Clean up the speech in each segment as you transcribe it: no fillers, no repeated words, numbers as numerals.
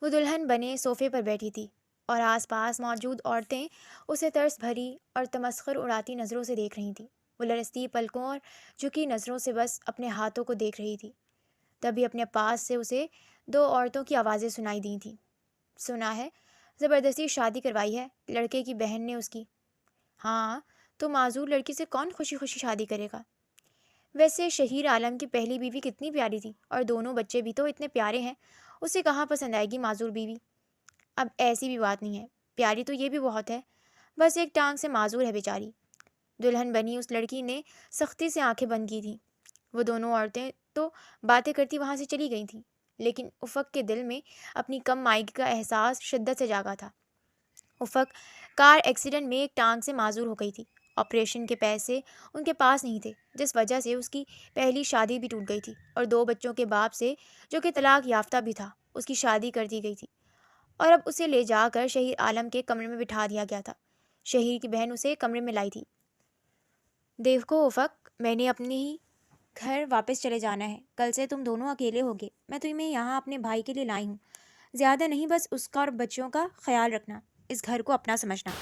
وہ دلہن بنے صوفے پر بیٹھی تھی اور آس پاس موجود عورتیں اسے ترس بھری اور تمسخر اڑاتی نظروں سے دیکھ رہی تھیں۔ وہ لرزتی پلکوں اور جھکی نظروں سے بس اپنے ہاتھوں کو دیکھ رہی تھی۔ تبھی اپنے پاس سے اسے دو عورتوں کی آوازیں سنائی دی تھیں۔ سنا ہے، زبردستی شادی کروائی ہے لڑکے کی بہن نے اس کی۔ ہاں، تو معذور لڑکی سے کون خوشی خوشی شادی کرے گا؟ ویسے شہیر عالم کی پہلی بیوی کتنی پیاری تھی، اور دونوں بچے بھی تو اتنے پیارے ہیں، اسے کہاں پسند آئے گی معذور بیوی؟ اب ایسی بھی بات نہیں ہے، پیاری تو یہ بھی بہت ہے، بس ایک ٹانگ سے معذور ہے بیچاری۔ دلہن بنی اس لڑکی نے سختی سے آنکھیں بند کی تھیں۔ وہ دونوں عورتیں تو باتیں کرتی وہاں سے چلی گئی تھیں، لیکن افق کے دل میں اپنی کم مائگی کا احساس شدت سے جاگا تھا۔ افق کار ایکسیڈنٹ میں ایک ٹانگ سے معذور ہو گئی تھی۔ آپریشن کے پیسے ان کے پاس نہیں تھے، جس وجہ سے اس کی پہلی شادی بھی ٹوٹ گئی تھی، اور دو بچوں کے باپ سے، جو کہ طلاق یافتہ بھی تھا، اس کی شادی کر دی گئی تھی، اور اب اسے لے جا کر شہیر عالم کے کمرے میں بٹھا دیا گیا تھا۔ شہیر کی بہن اسے کمرے میں لائی تھی۔ دیکھو افق، میں نے اپنے ہی گھر واپس چلے جانا ہے، کل سے تم دونوں اکیلے ہوگے۔ میں تمہیں یہاں اپنے بھائی کے لیے لائی ہوں، زیادہ نہیں، بس اس کا اور بچوں کا خیال رکھنا، اس گھر کو اپنا سمجھنا۔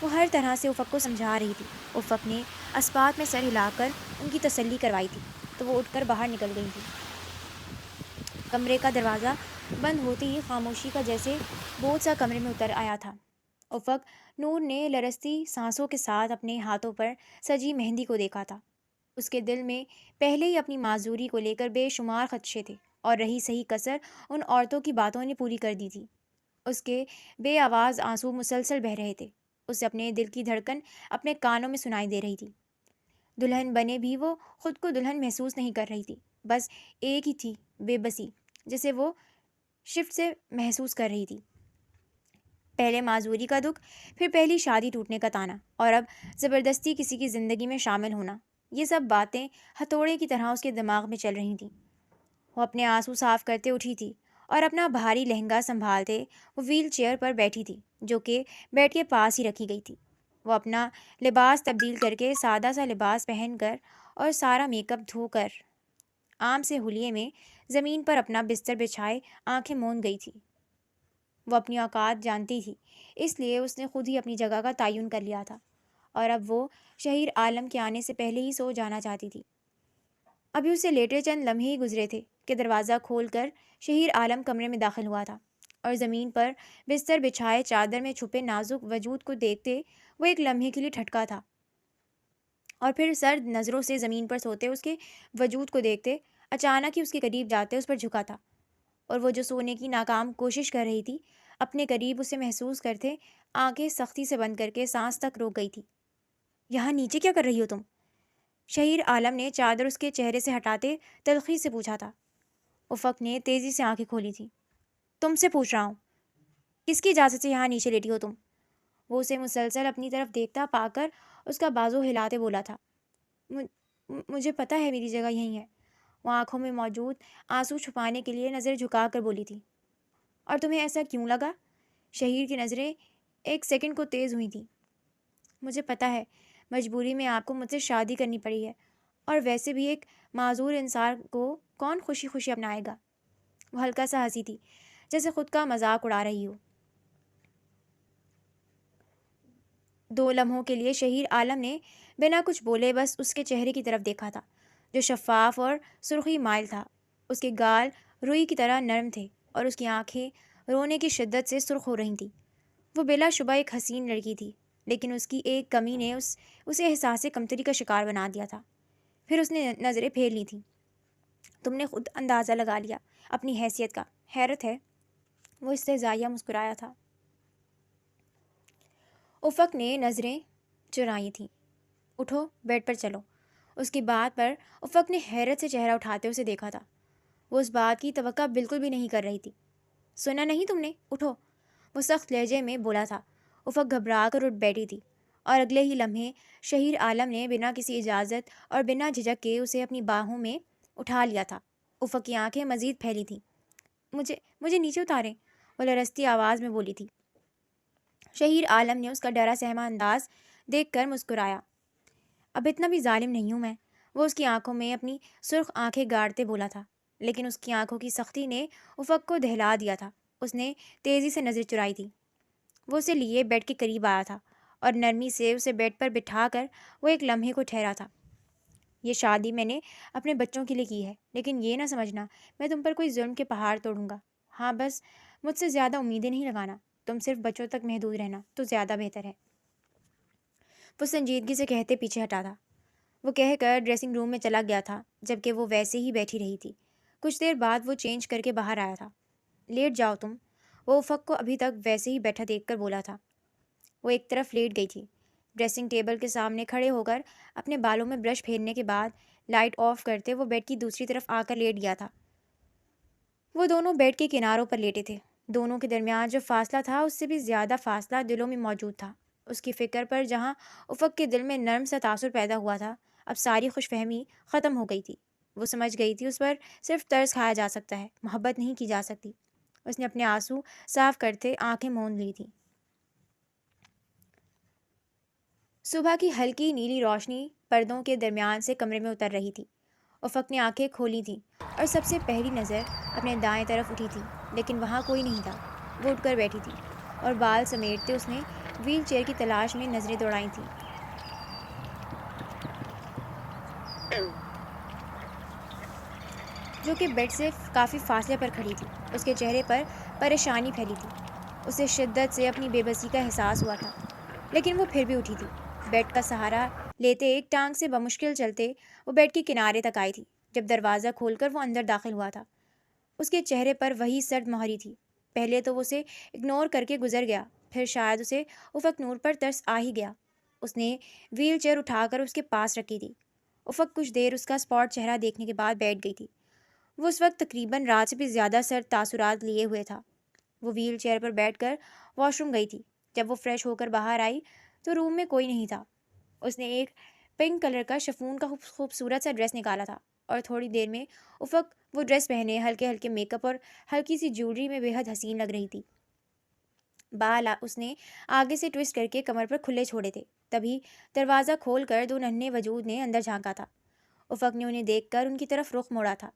وہ ہر طرح سے افق کو سمجھا رہی تھی۔ افق نے اسپات میں سر ہلا کر ان کی تسلی کروائی تھی، تو وہ اٹھ کر باہر نکل گئی تھی۔ کمرے کا دروازہ بند ہوتے ہی خاموشی کا جیسے بوجھ سا کمرے میں اتر آیا تھا۔ افق نور نے لرزتی سانسوں کے ساتھ اپنے ہاتھوں پر سجی مہندی کو دیکھا تھا۔ اس کے دل میں پہلے ہی اپنی معذوری کو لے کر بے شمار خدشے تھے، اور رہی صحیح کسر ان عورتوں کی باتوں نے پوری کر دی تھی۔ اس کے بے آواز آنسو مسلسل بہہ رہے تھے، اسے اپنے دل کی دھڑکن اپنے کانوں میں سنائی دے رہی تھی۔ دلہن بنے بھی وہ خود کو دلہن محسوس نہیں کر رہی تھی، بس ایک ہی تھی بے بسی، جسے وہ شفٹ سے محسوس کر رہی تھی۔ پہلے معذوری کا دکھ، پھر پہلی شادی ٹوٹنے کا تانا، اور اب زبردستی کسی کی زندگی میں شامل ہونا، یہ سب باتیں ہتھوڑے کی طرح اس کے دماغ میں چل رہی تھیں۔ وہ اپنے آنسو صاف کرتے اٹھی تھی، اور اپنا بھاری لہنگا سنبھالتے وہ ویل چیئر پر بیٹھی تھی، جو کہ بیڈ کے پاس ہی رکھی گئی تھی۔ وہ اپنا لباس تبدیل کر کے سادہ سا لباس پہن کر اور سارا میک اپ دھو کر عام سے حلیے میں زمین پر اپنا بستر بچھائے آنکھیں موند گئی تھی۔ وہ اپنی اوقات جانتی تھی، اس لیے اس نے خود ہی اپنی جگہ کا تعین کر لیا تھا، اور اب وہ شہیر عالم کے آنے سے پہلے ہی سو جانا چاہتی تھی۔ ابھی اسے لیٹے چند لمحے ہی گزرے تھے کہ دروازہ کھول کر شہیر عالم کمرے میں داخل ہوا تھا، اور زمین پر بستر بچھائے چادر میں چھپے نازک وجود کو دیکھتے وہ ایک لمحے کے لیے ٹھٹکا تھا، اور پھر سرد نظروں سے زمین پر سوتے اس کے وجود کو دیکھتے اچانک ہی اس کے قریب جاتے اس پر جھکا تھا، اور وہ جو سونے کی ناکام کوشش کر رہی تھی، اپنے قریب اسے محسوس کرتے آنکھیں سختی سے بند کر کے سانس تک روک گئی تھی۔ یہاں نیچے کیا کر رہی ہو تم؟ شہیر عالم نے چادر اس کے چہرے سے ہٹاتے تلخی سے پوچھا تھا۔ افق نے تیزی سے آنکھیں کھولی تھی۔ تم سے پوچھ رہا ہوں، کس کی اجازت سے یہاں نیچے لیٹی ہو تم؟ وہ اسے مسلسل اپنی طرف دیکھتا پا کر اس کا بازو ہلاتے بولا تھا۔ مجھے پتہ ہے میری جگہ یہیں ہے، وہ آنکھوں میں موجود آنسو چھپانے کے لیے نظر جھکا کر بولی تھی۔ اور تمہیں ایسا کیوں لگا؟ شہیر کی نظریں ایک سیکنڈ کو تیز ہوئی تھیں۔ مجھے پتہ ہے، مجبوری میں آپ کو مجھ سے شادی کرنی پڑی ہے، اور ویسے بھی ایک معذور انسان کو کون خوشی خوشی اپنائے گا؟ وہ ہلکا سا ہنسی تھی، جیسے خود کا مذاق اڑا رہی ہو۔ دو لمحوں کے لیے شہیر عالم نے بنا کچھ بولے بس اس کے چہرے کی طرف دیکھا تھا، جو شفاف اور سرخی مائل تھا۔ اس کے گال روئی کی طرح نرم تھے، اور اس کی آنکھیں رونے کی شدت سے سرخ ہو رہی تھیں۔ وہ بلا شبہ ایک حسین لڑکی تھی، لیکن اس کی ایک کمی نے اسے احساس کمتری کا شکار بنا دیا تھا۔ پھر اس نے نظریں پھیر لی تھیں۔ تم نے خود اندازہ لگا لیا اپنی حیثیت کا، حیرت ہے، وہ استہزائیہ مسکرایا تھا۔ افق نے نظریں چرائی تھیں۔ اٹھو، بیڈ پر چلو۔ اس کی بات پر افق نے حیرت سے چہرہ اٹھاتے اسے دیکھا تھا۔ وہ اس بات کی توقع بالکل بھی نہیں کر رہی تھی۔ سنا نہیں تم نے؟ اٹھو، وہ سخت لہجے میں بولا تھا۔ افق گھبرا کر اٹھ بیٹھی تھی، اور اگلے ہی لمحے شہیر عالم نے بنا کسی اجازت اور بنا جھجک کے اسے اپنی باہوں میں اٹھا لیا تھا۔ افق کی آنکھیں مزید پھیلی تھیں۔ مجھے نیچے اتاریں، وہ لرزتی آواز میں بولی تھی۔ شہیر عالم نے اس کا ڈرا سہما انداز دیکھ کر مسکرایا۔ اب اتنا بھی ظالم نہیں ہوں میں، وہ اس کی آنکھوں میں اپنی سرخ آنکھیں گاڑتے بولا تھا، لیکن اس کی آنکھوں کی سختی نے افق کو دہلا دیا تھا۔ اس نے تیزی سے نظر چرائی تھی۔ وہ اسے لیے بیڈ کے قریب آیا تھا اور نرمی سے اسے بیڈ پر بٹھا کر وہ ایک لمحے کو ٹھہرا تھا۔ یہ شادی میں نے اپنے بچوں کے لیے کی ہے، لیکن یہ نہ سمجھنا میں تم پر کوئی ظلم کے پہاڑ توڑوں گا۔ ہاں بس مجھ سے زیادہ امیدیں نہیں لگانا، تم صرف بچوں تک محدود رہنا تو زیادہ بہتر ہے۔ وہ سنجیدگی سے کہتے پیچھے ہٹا تھا۔ وہ کہہ کر ڈریسنگ روم میں چلا گیا تھا، جبکہ وہ ویسے ہی بیٹھی رہی تھی۔ کچھ دیر بعد وہ چینج کر کے باہر آیا تھا۔ لیٹ جاؤ تم، وہ افق کو ابھی تک ویسے ہی بیٹھا دیکھ کر بولا تھا۔ وہ ایک طرف لیٹ گئی تھی۔ ڈریسنگ ٹیبل کے سامنے کھڑے ہو کر اپنے بالوں میں برش پھیرنے کے بعد لائٹ آف کرتے وہ بیڈ کی دوسری طرف آ کر لیٹ گیا تھا۔ وہ دونوں بیڈ کے کناروں پر لیٹے تھے۔ دونوں کے درمیان جو فاصلہ تھا اس سے بھی زیادہ فاصلہ دلوں میں موجود تھا۔ اس کی فکر پر جہاں افق کے دل میں نرم سا تاثر پیدا ہوا تھا، اب ساری خوش فہمی ختم ہو گئی تھی۔ وہ سمجھ گئی تھی اس پر صرف ترس کھایا جا سکتا ہے، محبت نہیں کی جا سکتی۔ اس نے اپنے آنسو صاف کرتے آنکھیں موند لی تھیں۔ صبح کی ہلکی نیلی روشنی پردوں کے درمیان سے کمرے میں اتر رہی تھی۔ افق نے آنکھیں کھولی تھیں اور سب سے پہلی نظر اپنے دائیں طرف اٹھی تھی، لیکن وہاں کوئی نہیں تھا۔ وہ اٹھ کر بیٹھی تھی اور بال سمیٹتے اس نے ویل چیئر کی تلاش میں نظریں دوڑائی تھیں، جو کہ بیڈ سے کافی فاصلے پر کھڑی تھی۔ اس کے چہرے پر پریشانی پھیلی تھی۔ اسے شدت سے اپنی بے بسی کا احساس ہوا تھا، لیکن وہ پھر بھی اٹھی تھی۔ بیڈ کا سہارا لیتے ایک ٹانگ سے بمشکل چلتے وہ بیڈ کے کنارے تک آئی تھی۔ جب دروازہ کھول کر وہ اندر داخل ہوا تھا، اس کے چہرے پر وہی سرد مہری تھی۔ پہلے تو وہ اسے اگنور کر کے گزر گیا، پھر شاید اسے افق نور پر ترس آ ہی گیا۔ اس نے ویل چیئر اٹھا کر اس کے پاس رکھی تھی۔ افق کچھ دیر اس کا اسپاٹ چہرہ دیکھنے کے بعد بیٹھ گئی تھی۔ وہ اس وقت تقریباً رات سے بھی زیادہ سرد تاثرات لیے ہوئے تھا۔ وہ ویل چیئر پر بیٹھ کر واش روم گئی تھی۔ جب وہ فریش ہو کر باہر آئی تو روم میں کوئی نہیں تھا۔ اس نے ایک پنک کلر کا شفون کا خوبصورت سا ڈریس نکالا تھا اور تھوڑی دیر میں افق وہ ڈریس پہنے ہلکے ہلکے میک اپ اور ہلکی سی جیولری میں بے حد حسین لگ رہی تھی۔ بال اس نے آگے سے ٹوسٹ کر کے کمر پر کھلے چھوڑے تھے۔ تبھی دروازہ کھول کر دو ننھے وجود نے اندر جھانکا تھا۔ افق نے انہیں دیکھ کر ان کی طرف رخ موڑا تھا۔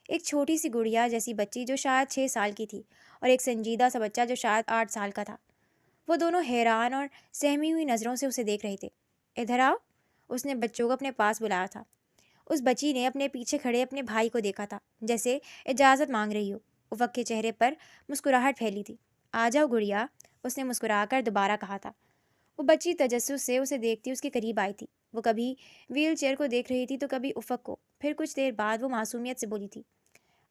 ایک چھوٹی سی گڑیا جیسی بچی جو شاید 6 سال کی تھی، اور ایک سنجیدہ سا بچہ جو شاید 8 سال کا تھا۔ وہ دونوں حیران اور سہمی ہوئی نظروں سے اسے دیکھ رہے تھے۔ ادھر آؤ، اس نے بچوں کو اپنے پاس بلایا تھا۔ اس بچی نے اپنے پیچھے کھڑے اپنے بھائی کو دیکھا تھا، جیسے اجازت مانگ رہی ہو۔ افق کے چہرے پر مسکراہٹ پھیلی تھی۔ آ جاؤ گڑیا، اس نے مسکرا کر دوبارہ کہا تھا۔ وہ بچی تجسس سے اسے دیکھتی اس کے قریب آئی تھی۔ وہ کبھی ویل چیئر کو دیکھ رہی تھی تو کبھی افق کو۔ پھر کچھ دیر بعد وہ معصومیت سے بولی تھی،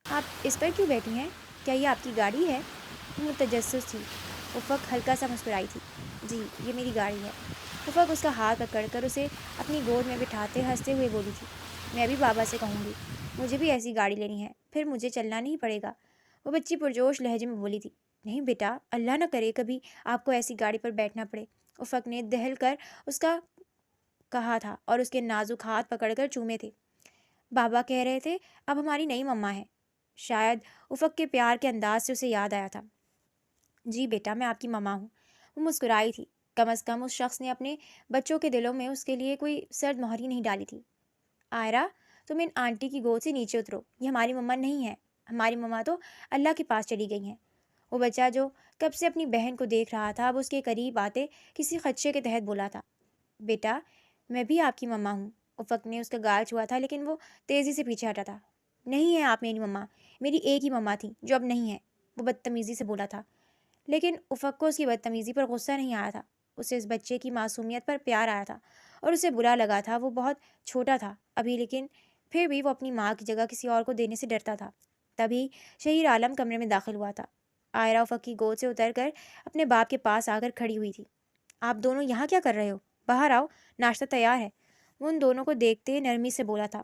آپ اس پر کیوں بیٹھی ہیں؟ کیا یہ آپ کی گاڑی ہے؟ وہ تجسس تھی۔ افق ہلکا سا مسکرائی تھی۔ جی، یہ میری گاڑی ہے۔ افق اس کا ہاتھ پکڑ کر اسے اپنی گود میں بٹھاتے ہنستے ہوئے بولی تھی، میں بھی بابا سے کہوں گی، مجھے بھی ایسی گاڑی لینی ہے، پھر مجھے چلنا نہیں پڑے گا۔ وہ بچی پرجوش لہجے میں بولی تھی، نہیں بیٹا، اللہ نہ کرے کبھی آپ کو ایسی گاڑی پر بیٹھنا پڑے۔ افق نے دہل کر اس کا کہا تھا اور اس کے نازک ہاتھ پکڑ کر چومے تھے۔ بابا کہہ رہے تھے اب ہماری نئی مما ہے۔ شاید افق کے پیار کے انداز سے اسے یاد آیا تھا۔ جی بیٹا، میں آپ کی مما ہوں۔ وہ مسکرائی تھی۔ کم از کم اس شخص نے اپنے بچوں کے دلوں میں اس کے لیے کوئی سرد مہری نہیں ڈالی تھی۔ آئرہ، تم ان آنٹی کی گود سے نیچے اترو، یہ ہماری مما نہیں ہے، ہماری مما تو اللہ کے پاس چلی گئی ہیں۔ وہ بچہ جو کب سے اپنی بہن کو دیکھ رہا تھا اب اس کے قریب آتے کسی خدشے کے تحت بولا تھا، بیٹا میں بھی آپ کی مما ہوں۔ افق نے اس کا گال چھوا تھا لیکن وہ تیزی سے پیچھے ہٹا تھا۔ نہیں ہے آپ میری مما، میری ایک ہی مما تھی جو اب نہیں ہے، وہ بدتمیزی سے بولا تھا۔ لیکن افق کو اس کی بدتمیزی پر غصہ نہیں آیا تھا، اسے اس بچے کی معصومیت پر پیار آیا تھا اور اسے برا لگا تھا۔ وہ بہت چھوٹا تھا ابھی، لیکن پھر بھی وہ اپنی ماں کی جگہ کسی اور کو دینے سے ڈرتا تھا۔ تبھی شہیر عالم کمرے میں داخل ہوا تھا۔ آئرہ افق کی گود سے اتر کر اپنے باپ کے پاس آ کر کھڑی ہوئی تھی۔ آپ دونوں یہاں کیا کر رہے ہو؟ باہر آؤ، ناشتہ تیار ہے۔ وہ ان دونوں کو دیکھتے نرمی سے بولا تھا۔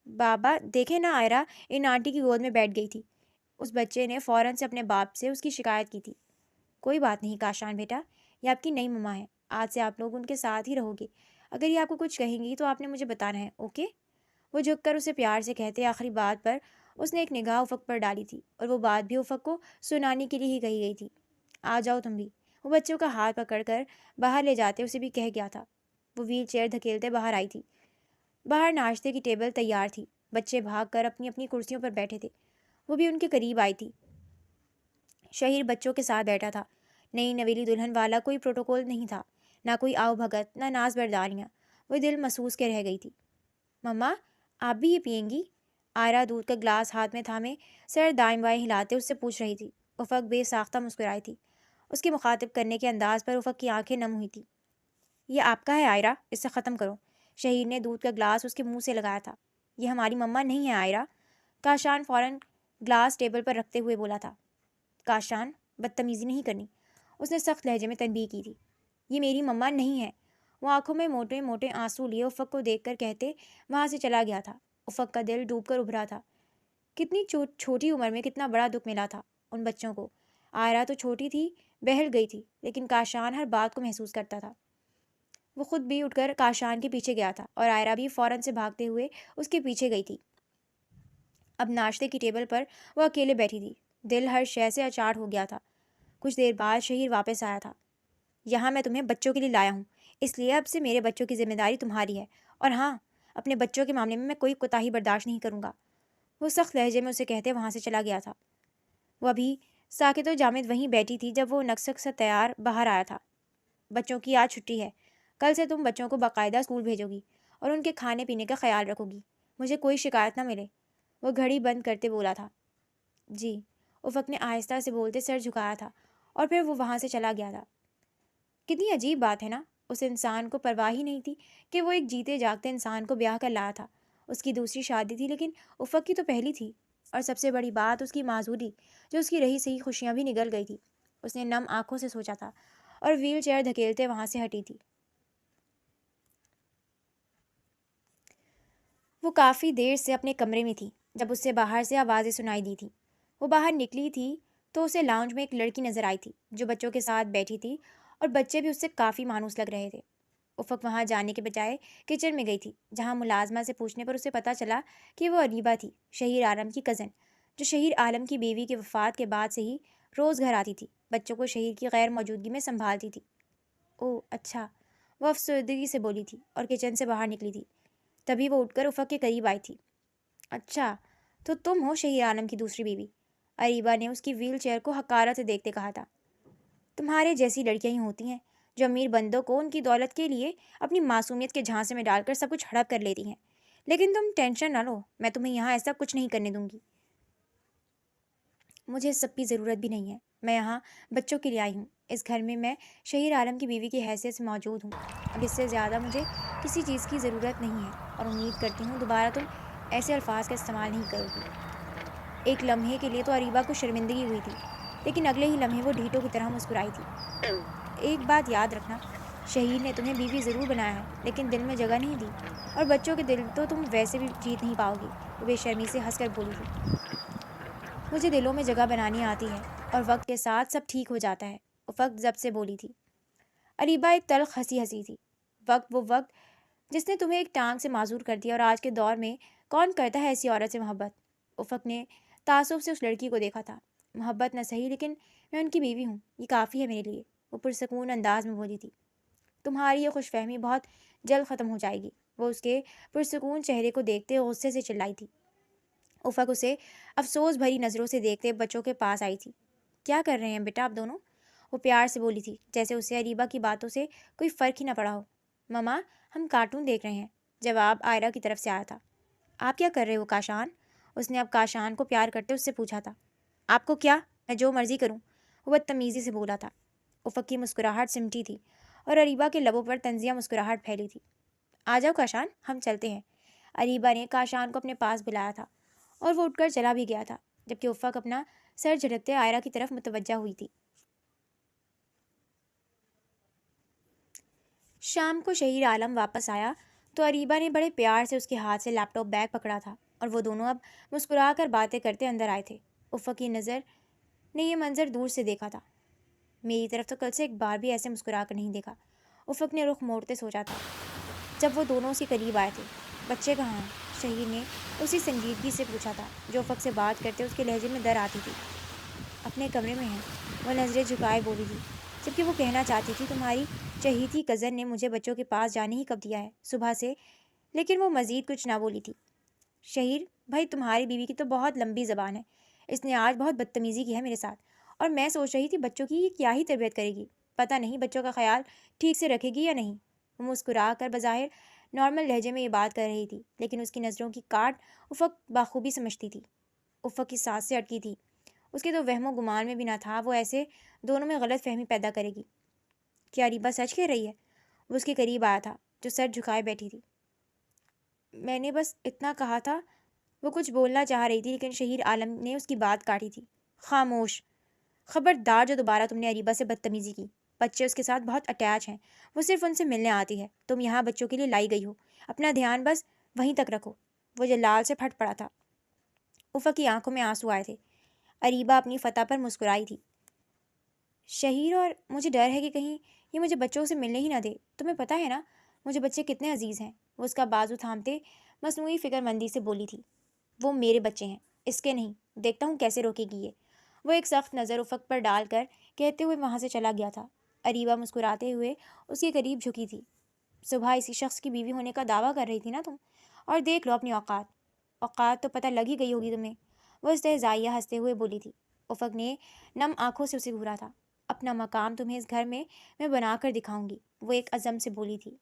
بابا دیکھیں نا، آئرہ ان آنٹی کی گود میں بیٹھ گئی تھی۔ اس بچے نے فوراً سے اپنے باپ سے اس کی شکایت کی تھی۔ کوئی بات نہیں کاشان بیٹا، یہ آپ کی نئی مما ہے، آج سے آپ لوگ ان کے ساتھ ہی رہو گے۔ اگر یہ آپ کو کچھ کہیں گی تو آپ نے مجھے بتانا ہے، اوکے؟ وہ جھک کر اسے پیار سے کہتے آخری بات پر اس نے ایک نگاہ افق پر ڈالی تھی، اور وہ بات بھی افق کو سنانے کے لیے ہی کہی گئی تھی۔ آ جاؤ تم بھی، وہ بچوں کا ہاتھ پکڑ کر باہر لے جاتے اسے بھی کہہ گیا تھا۔ وہ ویل چیئر دھکیلتے باہر آئی تھی۔ باہر ناشتے کی ٹیبل تیار تھی، بچے بھاگ کر اپنی اپنی کرسیوں پر بیٹھے تھے۔ وہ بھی ان کے قریب آئی تھی۔ شہیر بچوں کے ساتھ بیٹھا تھا۔ نئی نویلی دلہن والا کوئی پروٹوکول نہیں تھا، نہ کوئی آؤ بھگت، نہ ناز برداریاں۔ وہ دل محسوس کے رہ گئی تھی۔ مما، آپ بھی یہ پئیں گی؟ آئرہ دودھ کا گلاس ہاتھ میں تھامے سر دائیں بائیں ہلاتے اس سے پوچھ رہی تھی۔ افق بے ساختہ مسکرائی تھی۔ اس کے مخاطب کرنے کے انداز پر افق کی آنکھیں نم ہوئی تھیں۔ یہ آپ کا ہے آئرہ، اسے ختم کرو۔ شہیر نے دودھ کا گلاس اس کے منہ سے لگایا تھا۔ یہ ہماری مما نہیں ہے آئرہ۔ کاشان فوراً گلاس ٹیبل پر رکھتے ہوئے بولا تھا۔ کاشان، بدتمیزی نہیں کرنی، اس نے سخت لہجے میں تنبیہ کی تھی۔ یہ میری مما نہیں ہے۔ وہ آنکھوں میں موٹے موٹے آنسو لیے افق کو دیکھ کر کہتے وہاں سے چلا گیا تھا۔ افق کا دل ڈوب کر ابھرا تھا۔ کتنی چھوٹی عمر میں کتنا بڑا دکھ ملا تھا ان بچوں کو۔ آئرہ تو چھوٹی تھی، بہل گئی تھی، لیکن کاشان ہر بات کو محسوس کرتا تھا۔ وہ خود بھی اٹھ کر کاشان کے پیچھے گیا تھا اور آئرہ بھی فوراً سے بھاگتے ہوئے اس کے پیچھے گئی تھی۔ اب ناشتے کی ٹیبل پر وہ اکیلے بیٹھی تھی۔ دل ہر شے سے اچاٹ ہو گیا تھا۔ کچھ دیر بعد شہیر واپس آیا تھا۔ یہاں میں تمہیں بچوں کے لیے لایا ہوں، اس لیے اب سے میرے بچوں کی ذمہ داری تمہاری ہے، اور ہاں، اپنے بچوں کے معاملے میں کوئی کوتاہی برداشت نہیں کروں گا۔ وہ سخت لہجے میں اسے کہتے وہاں سے چلا گیا تھا۔ وہ ابھی ساکت و جامد وہیں بیٹھی تھی جب وہ نکسک سے تیار باہر آیا تھا۔ بچوں کی آج چھٹی ہے، کل سے تم بچوں کو باقاعدہ اسکول بھیجو گی اور ان کے کھانے پینے کا خیال رکھو گی، مجھے کوئی شکایت نہ ملے۔ وہ گھڑی بند کرتے بولا تھا۔ جی، افق نے آہستہ سے بولتے سر جھکایا تھا، اور پھر وہ وہاں سے چلا گیا تھا۔ کتنی عجیب بات ہے نا، اس انسان کو پرواہ ہی نہیں تھی کہ وہ ایک جیتے جاگتے انسان کو بیاہ کر لایا تھا۔ اس کی دوسری شادی تھی، لیکن افق کی تو پہلی تھی، اور سب سے بڑی بات اس کی معذوری، جو اس کی رہی سہی خوشیاں بھی نگل گئی تھی۔ اس نے نم آنکھوں سے سوچا تھا اور ویل چیئر دھکیلتے وہاں سے ہٹی تھی۔ وہ کافی دیر سے اپنے کمرے میں تھی جب اس سے باہر سے آوازیں سنائی دی تھیں۔ وہ باہر نکلی تھی تو اسے لاؤنج میں ایک لڑکی نظر آئی تھی جو بچوں کے ساتھ بیٹھی تھی، اور بچے بھی اس سے کافی مانوس لگ رہے تھے۔ افق وہاں جانے کے بجائے کچن میں گئی تھی، جہاں ملازمہ سے پوچھنے پر اسے پتہ چلا کہ وہ اریبہ تھی، شہیر عالم کی کزن، جو شہیر عالم کی بیوی کی وفات کے بعد سے ہی روز گھر آتی تھی، بچوں کو شہیر کی غیر موجودگی میں سنبھالتی تھی۔ اوہ اچھا، وہ افسردگی سے بولی تھی اور کچن سے باہر نکلی تھی۔ تبھی وہ اٹھ کر افق کے قریب آئی تھی۔ اچھا، تو تم ہو شہیر عالم کی دوسری بیوی؟ اریبہ نے اس کی ویل چیئر کو حقارت سے دیکھتے کہا تھا۔ تمہارے جیسی لڑکیاں ہی ہوتی ہیں جو امیر بندوں کو ان کی دولت کے لیے اپنی معصومیت کے جھانسے میں ڈال کر سب کچھ ہڑپ کر لیتی ہیں، لیکن تم ٹینشن نہ لو، میں تمہیں یہاں ایسا کچھ نہیں کرنے دوں گی۔ مجھے اس سب کی ضرورت بھی نہیں ہے، میں یہاں بچوں کے لیے آئی ہوں۔ اس گھر میں میں شہیر عالم کی بیوی کی حیثیت سے موجود ہوں۔ اب اس سے زیادہ مجھے کسی چیز کی ضرورت نہیں ہے، اور امید کرتی ہوں دوبارہ تم ایسے الفاظ کا استعمال نہیں کرو گی۔ ایک لمحے کے لیے تو اریبہ کو شرمندگی ہوئی تھی، لیکن اگلے ہی لمحے وہ ڈھیٹوں کی طرح مسکرائی تھی۔ ایک بات یاد رکھنا، شہیر نے تمہیں بیوی ضرور بنایا ہے، لیکن دل میں جگہ نہیں دی، اور بچوں کے دل تو تم ویسے بھی جیت نہیں پاؤ گی۔ وہ بے شرمی سے ہنس کر بولی تھی۔ مجھے دلوں میں جگہ بنانی آتی ہے، اور وقت کے ساتھ سب ٹھیک ہو جاتا ہے، افق ضبط سے بولی تھی۔ اریبہ ایک تلخ ہنسی تھی۔ وہ وقت جس نے تمہیں ایک ٹانگ سے معذور کر دیا، اور آج کے دور میں کون کرتا ہے ایسی عورت سے محبت؟ افق نے تعصب سے اس لڑکی کو دیکھا تھا۔ محبت نہ صحیح، لیکن میں ان کی بیوی ہوں، یہ کافی ہے میرے لیے، وہ پرسکون انداز میں بولی تھی۔ تمہاری یہ خوش فہمی بہت جلد ختم ہو جائے گی، وہ اس کے پرسکون چہرے کو دیکھتے غصے سے چلائی تھی۔ افق اسے افسوس بھری نظروں سے دیکھتے بچوں کے پاس آئی تھی۔ کیا کر رہے ہیں بیٹا آپ دونوں؟ وہ پیار سے بولی تھی، جیسے اسے اریبہ کی باتوں سے کوئی فرق ہی نہ پڑا ہو۔ مما، ہم کارٹون دیکھ رہے ہیں، جواب آئرہ کی طرف سے آیا تھا۔ آپ کیا کر رہے ہو کاشان؟ اس نے اب کاشان کو پیار کرتے اس سے پوچھا تھا۔ آپ کو کیا، میں جو مرضی کروں، وہ بدتمیزی سے بولا تھا۔ افق کی مسکراہٹ سمٹی تھی، اور اریبہ کے لبوں پر طنزیہ مسکراہٹ پھیلی تھی۔ آ جاؤ کاشان، ہم چلتے ہیں۔ اریبہ نے کاشان کو اپنے پاس بلایا تھا، اور وہ اٹھ کر چلا بھی گیا تھا، جبکہ افق اپنا سر جھٹکتے آئرہ کی طرف متوجہ ہوئی تھی۔ شام کو شہیر عالم واپس آیا تو اریبہ نے بڑے پیار سے اس کے ہاتھ سے لیپ ٹاپ بیگ پکڑا تھا، اور وہ دونوں اب مسکرا کر باتیں کرتے اندر آئے تھے۔ افق کی نظر نے یہ منظر دور سے دیکھا تھا۔ میری طرف تو کل سے ایک بار بھی ایسے مسکرا کر نہیں دیکھا، افق نے رخ موڑتے سوچا تھا۔ جب وہ دونوں اس کے قریب آئے تھے، بچے کہاں ہیں؟ شہیر نے اسی سنجیدگی سے پوچھا تھا جو افق سے بات کرتے اس کے لہجے میں در آتی تھی۔ اپنے کمرے میں ہیں، وہ نظریں جھکائے بولی تھی، جبکہ وہ کہنا چاہتی تھی تمہاری چہیتی کزن نے مجھے بچوں کے پاس جانے ہی کب دیا ہے، صبح سے، لیکن وہ مزید کچھ نہ بولی تھی۔ شہیر بھائی، تمہاری بیوی کی تو بہت لمبی زبان ہے، اس نے آج بہت بدتمیزی کی ہے میرے ساتھ، اور میں سوچ رہی تھی بچوں کی یہ کیا ہی تربیت کرے گی، پتہ نہیں بچوں کا خیال ٹھیک سے رکھے گی یا نہیں۔ وہ مسکرا کر بظاہر نارمل لہجے میں یہ بات کر رہی تھی، لیکن اس کی نظروں کی کاٹ افق بخوبی سمجھتی تھی۔ افق کی سانس سے اٹکی تھی، اس کے تو وہم و گمان میں بھی نہ تھا وہ ایسے دونوں میں غلط فہمی پیدا کرے گی۔ کیا ریبا سچ کہہ رہی ہے؟ وہ اس کے قریب آیا تھا جو سر جھکائے بیٹھی تھی۔ میں نے بس اتنا کہا تھا۔ وہ کچھ بولنا چاہ رہی تھی لیکن شہیر عالم نے اس کی بات کاٹی تھی۔ خاموش! خبردار جو دوبارہ تم نے اریبہ سے بدتمیزی کی۔ بچے اس کے ساتھ بہت اٹیچ ہیں، وہ صرف ان سے ملنے آتی ہے، تم یہاں بچوں کے لیے لائی گئی ہو، اپنا دھیان بس وہیں تک رکھو۔ وہ جلال سے پھٹ پڑا تھا، افق کی آنکھوں میں آنسو آئے تھے۔ اریبہ اپنی فتح پر مسکرائی تھی۔ شہیر، اور مجھے ڈر ہے کہ کہیں یہ مجھے بچوں سے ملنے ہی نہ دے، تمہیں پتہ ہے نا مجھے بچے کتنے عزیز ہیں۔ وہ اس کا بازو تھامتے مصنوعی فکر مندی سے بولی تھی۔ وہ میرے بچے ہیں، اس کے نہیں، دیکھتا ہوں کیسے روکے گی یہ۔ وہ ایک سخت نظر افق پر ڈال کر کہتے ہوئے وہاں سے چلا گیا تھا۔ اریبہ مسکراتے ہوئے اس کے قریب جھکی تھی۔ صبح اسی شخص کی بیوی ہونے کا دعویٰ کر رہی تھی نا تم، اور دیکھ لو اپنی اوقات تو پتہ لگ ہی گئی ہوگی تمہیں۔ وہ استہزائیہ ہنستے ہوئے بولی تھی۔ افق نے نم آنکھوں سے اسے گھورا تھا۔ اپنا مقام تمہیں اس گھر میں بنا کر دکھاؤں گی، وہ ایک عزم سے بولی تھی۔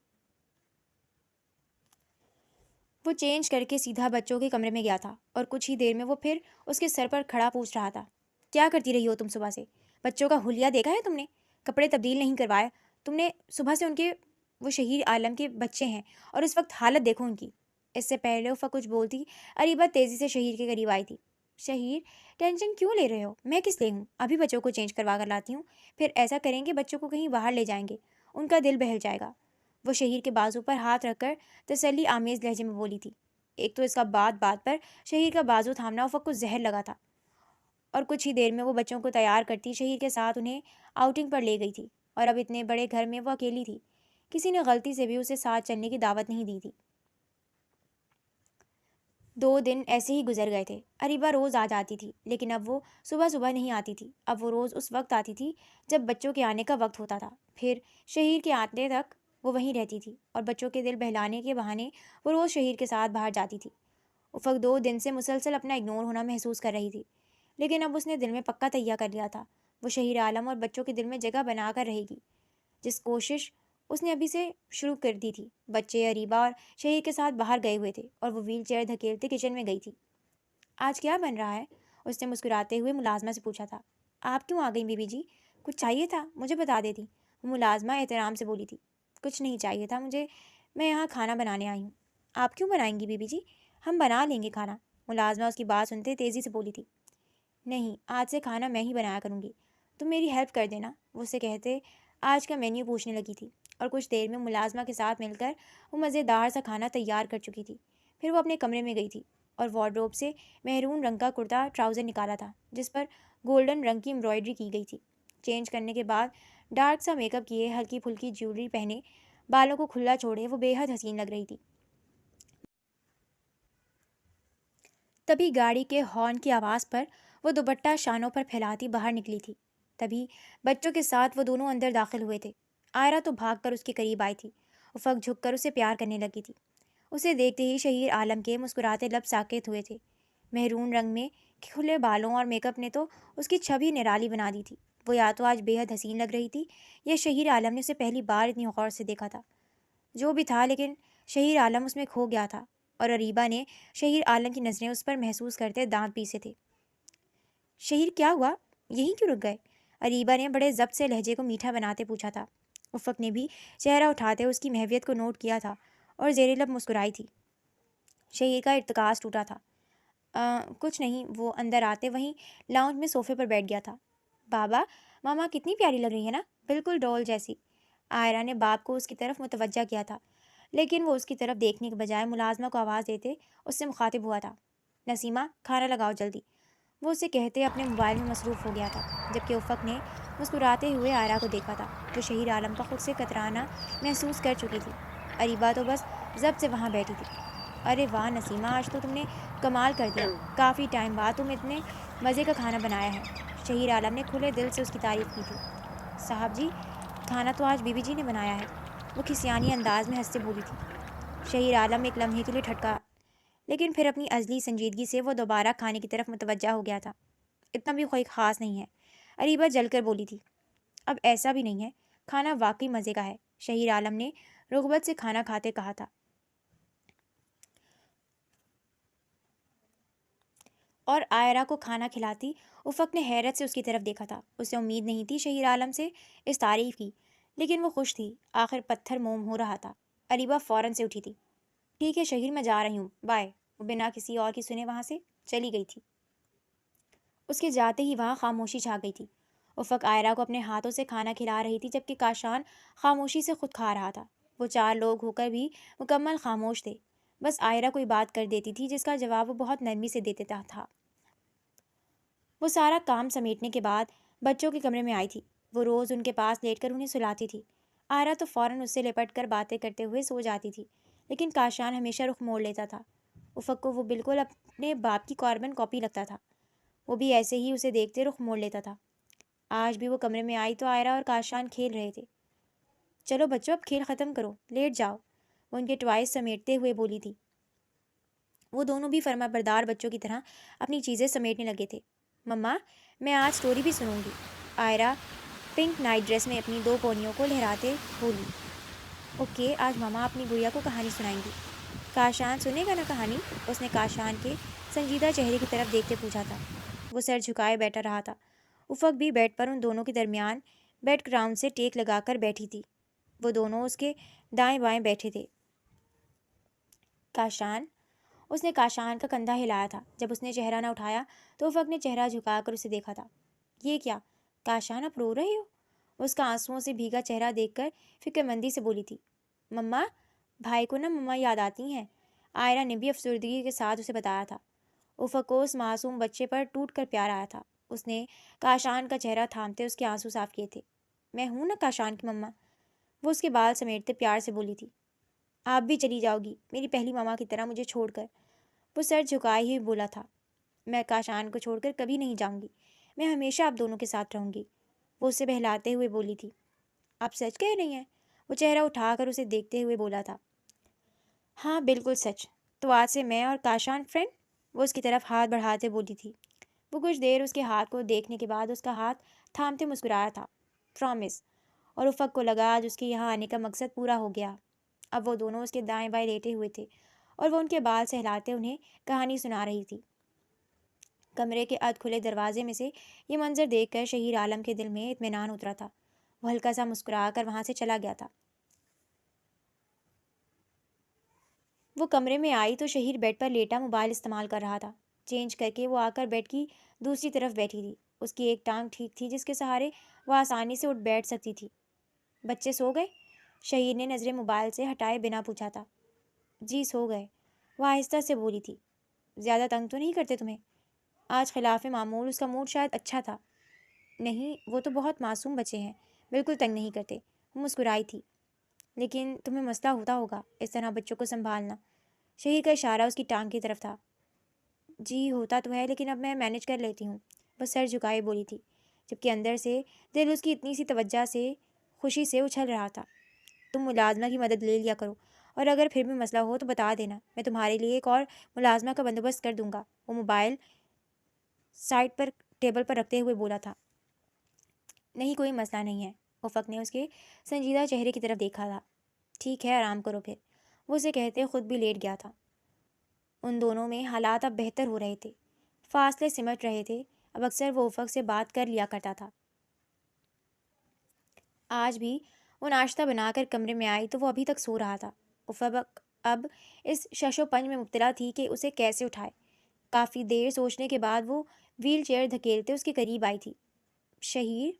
وہ چینج کر کے سیدھا بچوں کے کمرے میں گیا تھا اور کچھ ہی دیر میں وہ پھر اس کے سر پر کھڑا پوچھ رہا تھا، کیا کرتی رہی ہو تم صبح سے؟ بچوں کا حلیہ دیکھا ہے تم نے؟ کپڑے تبدیل نہیں کروائے تم نے صبح سے ان کے؟ وہ شہیر عالم کے بچے ہیں اور اس وقت حالت دیکھو ان کی۔ اس سے پہلے افق کچھ بولتی اریبہ تیزی سے شہیر کے قریب آئی تھی۔ شہیر، ٹینشن کیوں لے رہے ہو؟ میں کس لے ہوں، ابھی بچوں کو چینج کروا کر لاتی ہوں، پھر ایسا کریں گے بچوں کو کہیں باہر لے جائیں گے، ان کا دل بہل جائے گا۔ وہ شہیر کے بازو پر ہاتھ رکھ کر تسلی آمیز لہجے میں بولی تھی۔ ایک تو اس کا بات بات پر شہیر کا بازو تھامنا افق کو زہر لگا تھا، اور کچھ ہی دیر میں وہ بچوں کو تیار کرتی شہیر کے ساتھ انہیں آؤٹنگ پر لے گئی تھی، اور اب اتنے بڑے گھر میں وہ اکیلی تھی، کسی نے غلطی سے بھی اسے ساتھ چلنے کی دعوت نہیں دی تھی۔ 2 دن ایسے ہی گزر گئے تھے۔ اریبہ روز آ جاتی تھی، لیکن اب وہ صبح صبح نہیں آتی تھی، اب وہ روز اس وقت آتی تھی جب بچوں کے آنے کا وقت ہوتا تھا، پھر شہیر کے آنے تک وہ وہیں رہتی تھی، اور بچوں کے دل بہلانے کے بہانے وہ روز شہیر کے ساتھ باہر جاتی تھی۔ افق 2 دن سے مسلسل اپنا اگنور ہونا محسوس کر رہی تھی، لیکن اب اس نے دل میں پکا تہیہ کر لیا تھا، وہ شہیر عالم اور بچوں کے دل میں جگہ بنا کر رہے گی، جس کوشش اس نے ابھی سے شروع کر دی تھی۔ بچے اریبہ اور شہیر کے ساتھ باہر گئے ہوئے تھے اور وہ ویل چیئر دھکیلتے کچن میں گئی تھی۔ آج کیا بن رہا ہے؟ اس نے مسکراتے ہوئے ملازمہ سے پوچھا تھا۔ آپ کیوں آ گئی بی بی جی؟ کچھ چاہیے تھا؟ مجھے بتا دیتی، وہ ملازمہ احترام سے بولی تھی۔ کچھ نہیں چاہیے تھا مجھے، میں یہاں کھانا بنانے آئی ہوں۔ آپ کیوں بنائیں گی بی بی جی؟ ہم بنا لیں گے کھانا، ملازمہ اس کی بات سنتے تیزی سے بولی تھی۔ نہیں، آج سے کھانا میں ہی بنایا کروں گی، تم میری ہیلپ کر دینا، وہ اسے کہتے آج کا مینیو پوچھنے لگی تھی، اور کچھ دیر میں ملازمہ کے ساتھ مل کر وہ مزیدار سا کھانا تیار کر چکی تھی۔ پھر وہ اپنے کمرے میں گئی تھی اور وارڈروب سے مہرون رنگ کا کرتا ٹراؤزر نکالا تھا جس پر گولڈن رنگ کی امبرائڈری کی گئی تھی۔ چینج کرنے کے بعد ڈارک سا میک اپ کیے، ہلکی پھلکی جیولری پہنے، بالوں کو کھلا چھوڑے وہ بے حد حسین لگ رہی تھی۔ تبھی گاڑی کے ہارن کی آواز پر وہ دوپٹہ شانوں پر پھیلاتی باہر نکلی تھی۔ تبھی بچوں کے ساتھ وہ دونوں اندر داخل ہوئے تھے۔ آئرہ تو بھاگ کر اس کے قریب آئی تھی، افق جھک کر اسے پیار کرنے لگی تھی۔ اسے دیکھتے ہی شہیر عالم کے مسکراتے لب ساکت ہوئے تھے۔ مہرون رنگ میں کھلے بالوں اور میک اپ نے تو اس کی چھبی نرالی بنا دی تھی۔ وہ یا تو آج بے حد حسین لگ رہی تھی یا شہیر عالم نے اسے پہلی بار اتنی غور سے دیکھا تھا۔ جو بھی تھا، لیکن شہیر عالم اس میں کھو گیا تھا، اور اریبہ نے شہیر عالم کی نظریں اس پر محسوس کرتے دانت پیسے تھے۔ شہیر، کیا ہوا؟ یہیں کیوں رک گئے؟ اریبہ نے بڑے ضبط سے لہجے کو میٹھا بناتے پوچھا تھا۔ افق نے بھی چہرہ اٹھاتے اس کی محویت کو نوٹ کیا تھا اور زیر لب مسکرائی تھی۔ شہیر کا ارتکاز ٹوٹا تھا۔ کچھ نہیں، وہ اندر آتے وہیں لاؤنج میں صوفے پر بیٹھ گیا تھا۔ بابا، ماما کتنی پیاری لگ رہی ہے نا، بالکل ڈول جیسی۔ آئرہ نے باپ کو اس کی طرف متوجہ کیا تھا، لیکن وہ اس کی طرف دیکھنے کے بجائے ملازمہ کو آواز دیتے اس سے مخاطب ہوا تھا۔ نسیمہ، کھانا لگاؤ جلدی، وہ اسے کہتے اپنے موبائل میں مصروف ہو گیا تھا، جبکہ افق نے مسکراتے ہوئے آئرہ کو دیکھا تھا جو شہیر عالم کا خود سے کترانا محسوس کر چکی تھی۔ اریبہ تو بس ضبط سے وہاں بیٹھی تھی۔ ارے واہ نسیمہ، آج تو تم نے کمال کر دیا، کافی ٹائم بعد تم اتنے مزے کا کھانا بنایا ہے۔ شہیر عالم نے کھلے دل سے اس کی تعریف کی تھی۔ صاحب جی، کھانا تو آج بی بی جی نے بنایا ہے، وہ کھسیانی انداز میں ہنستے بولی تھی۔ شہیر عالم ایک لمحے کے لیے ٹھٹکا، لیکن پھر اپنی ازلی سنجیدگی سے وہ دوبارہ کھانے کی طرف متوجہ ہو گیا تھا۔ اتنا بھی کوئی خاص نہیں ہے، اریبہ جل کر بولی تھی۔ اب ایسا بھی نہیں ہے، کھانا واقعی مزے کا ہے، شہیر عالم نے رغبت سے کھانا کھاتے کہا تھا۔ اور آئرہ کو کھانا کھلاتی افق نے حیرت سے اس کی طرف دیکھا تھا۔ اسے امید نہیں تھی شہیر عالم سے اس تعریف کی، لیکن وہ خوش تھی، آخر پتھر موم ہو رہا تھا۔ اریبہ فوراً سے اٹھی تھی۔ ٹھیک ہے شہیر، میں جا رہی ہوں، بائے۔ وہ بنا کسی اور کی سنے وہاں سے چلی گئی تھی۔ اس کے جاتے ہی وہاں خاموشی چھا گئی تھی۔ افق آئرہ کو اپنے ہاتھوں سے کھانا کھلا رہی تھی، جبکہ کاشان خاموشی سے خود کھا رہا تھا۔ وہ 4 لوگ ہو کر بھی مکمل خاموش تھے۔ بس آئرہ کوئی بات کر دیتی تھی جس کا جواب وہ بہت نرمی سے دیتا تھا۔ وہ سارا کام سمیٹنے کے بعد بچوں کے کمرے میں آئی تھی۔ وہ روز ان کے پاس لیٹ کر انہیں سلاتی تھی۔ آئرہ تو فوراً اس سے لپٹ کر باتیں کرتے ہوئے سو جاتی تھی، لیکن کاشان ہمیشہ رخ موڑ لیتا تھا۔ افق کو وہ بالکل اپنے باپ کی کاربن کاپی لگتا تھا۔ وہ بھی ایسے ہی اسے دیکھتے رخ موڑ لیتا تھا۔ آج بھی وہ کمرے میں آئی تو آئرہ اور کاشان کھیل رہے تھے۔ چلو بچوں، اب کھیل ختم کرو، لیٹ جاؤ، وہ ان کے ٹوائز سمیٹتے ہوئے بولی تھی۔ وہ دونوں بھی فرما بردار بچوں کی طرح اپنی چیزیں سمیٹنے لگے تھے۔ مما، میں آج سٹوری بھی سنوں گی، آئرہ پنک نائٹ ڈریس میں اپنی 2 پونیوں کو لہراتے بولی۔ اوکے، آج ماما اپنی گڑیا کو کہانی سنائیں گی۔ کاشان سنے گا نا کہانی؟ اس نے کاشان کے سنجیدہ چہرے کی طرف دیکھتے پوچھا تھا۔ وہ سر جھکائے بیٹھا رہا تھا۔ افق بھی بیڈ پر ان دونوں کے درمیان بیڈ گراؤنڈ سے ٹیک لگا کر بیٹھی تھی۔ وہ دونوں اس کے دائیں بائیں بیٹھے تھے۔ کاشان، اس نے کاشان کا کندھا ہلایا تھا۔ جب اس نے چہرہ نہ اٹھایا تو افق نے چہرہ جھکا کر اسے دیکھا تھا۔ یہ کیا کاشان، آپ رو رہے ہو؟ اس کا آنسوؤں سے بھیگا چہرہ دیکھ کر فکر مندی سے بولی تھی۔ مما، بھائی کو نا مما یاد آتی ہیں، آئرہ نے بھی افسردگی کے ساتھ اسے بتایا تھا۔ افق کو اس معصوم بچے پر ٹوٹ کر پیار آیا تھا۔ اس نے کاشان کا چہرہ تھامتے اس کے آنسو صاف کیے تھے۔ میں ہوں نا کاشان کی مما، وہ اس کے بال سمیٹتے پیار سے بولی تھی۔ آپ بھی چلی جاؤ گی میری پہلی ماما کی طرح مجھے چھوڑ کر؟ وہ سر جھکائے ہی بولا تھا۔ میں کاشان کو چھوڑ کر کبھی نہیں جاؤں گی، میں ہمیشہ آپ دونوں کے ساتھ رہوں گی، وہ اسے بہلاتے ہوئے بولی تھی۔ آپ سچ کہہ رہی ہیں؟ وہ چہرہ اٹھا کر اسے دیکھتے ہوئے بولا تھا۔ ہاں بالکل سچ، تو آج سے میں اور کاشان فرینڈ، وہ اس کی طرف ہاتھ بڑھاتے بولی تھی۔ وہ کچھ دیر اس کے ہاتھ کو دیکھنے کے بعد اس کا ہاتھ تھامتے مسکرایا تھا۔ پرامس، اور افق کو لگا آج اس کے یہاں آنے کا مقصد پورا ہو گیا۔ اب وہ دونوں اس کے دائیں بائیں لیٹے ہوئے تھے اور وہ ان کے بال سہلاتے انہیں کہانی سنا رہی تھی۔ کمرے کے ادھ کھلے دروازے میں سے یہ منظر دیکھ کر شہیر عالم کے دل میں اطمینان اترا تھا۔ وہ ہلکا سا مسکرا کر وہاں سے چلا گیا تھا۔ وہ کمرے میں آئی تو شہیر بیڈ پر لیٹا موبائل استعمال کر رہا تھا۔ چینج کر کے وہ آ کر بیڈ کی دوسری طرف بیٹھی تھی۔ اس کی ایک ٹانگ ٹھیک تھی جس کے سہارے وہ آسانی سے اٹھ بیٹھ سکتی تھی۔ بچے سو گئے؟ شہیر نے نظریں موبائل سے ہٹائے بنا پوچھا تھا۔ جی سو گئے، وہ آہستہ سے بولی تھی۔ زیادہ تنگ تو نہیں کرتے تمہیں؟ آج خلاف معمول اس کا موڈ شاید اچھا تھا۔ نہیں، وہ تو بہت معصوم بچے ہیں، بالکل تنگ نہیں کرتے، وہ مسکرائی تھی۔ لیکن تمہیں مسئلہ ہوتا ہوگا اس طرح بچوں کو سنبھالنا۔ شہیر کا اشارہ اس کی ٹانگ کی طرف تھا۔ جی ہوتا تو ہے، لیکن اب میں مینج کر لیتی ہوں، بس سر جھکائے بولی تھی، جبکہ اندر سے دل اس کی اتنی سی توجہ سے خوشی سے اچھل رہا تھا۔ تم ملازمہ کی مدد لے لیا کرو، اور اگر پھر بھی مسئلہ ہو تو بتا دینا، میں تمہارے لیے ایک اور ملازمہ کا بندوبست کر دوں گا، وہ موبائل سائڈ پر ٹیبل پر رکھتے ہوئے بولا تھا۔ نہیں، کوئی مسئلہ نہیں ہے، افق نے اس کے سنجیدہ چہرے کی طرف دیکھا تھا۔ ٹھیک ہے، آرام کرو پھر، وہ اسے کہتے خود بھی لیٹ گیا تھا۔ ان دونوں میں حالات اب بہتر ہو رہے تھے، فاصلے سمٹ رہے تھے۔ اب اکثر وہ افق سے بات کر لیا کرتا تھا۔ آج بھی وہ ناشتہ بنا کر کمرے میں آئی تو وہ ابھی تک سو رہا تھا۔ افق اب اس شش و پنج میں مبتلا تھی کہ اسے کیسے اٹھائے۔ کافی دیر سوچنے کے بعد وہ ویل چیئر دھکیلتے اس کے قریب آئی تھی۔ شہیر،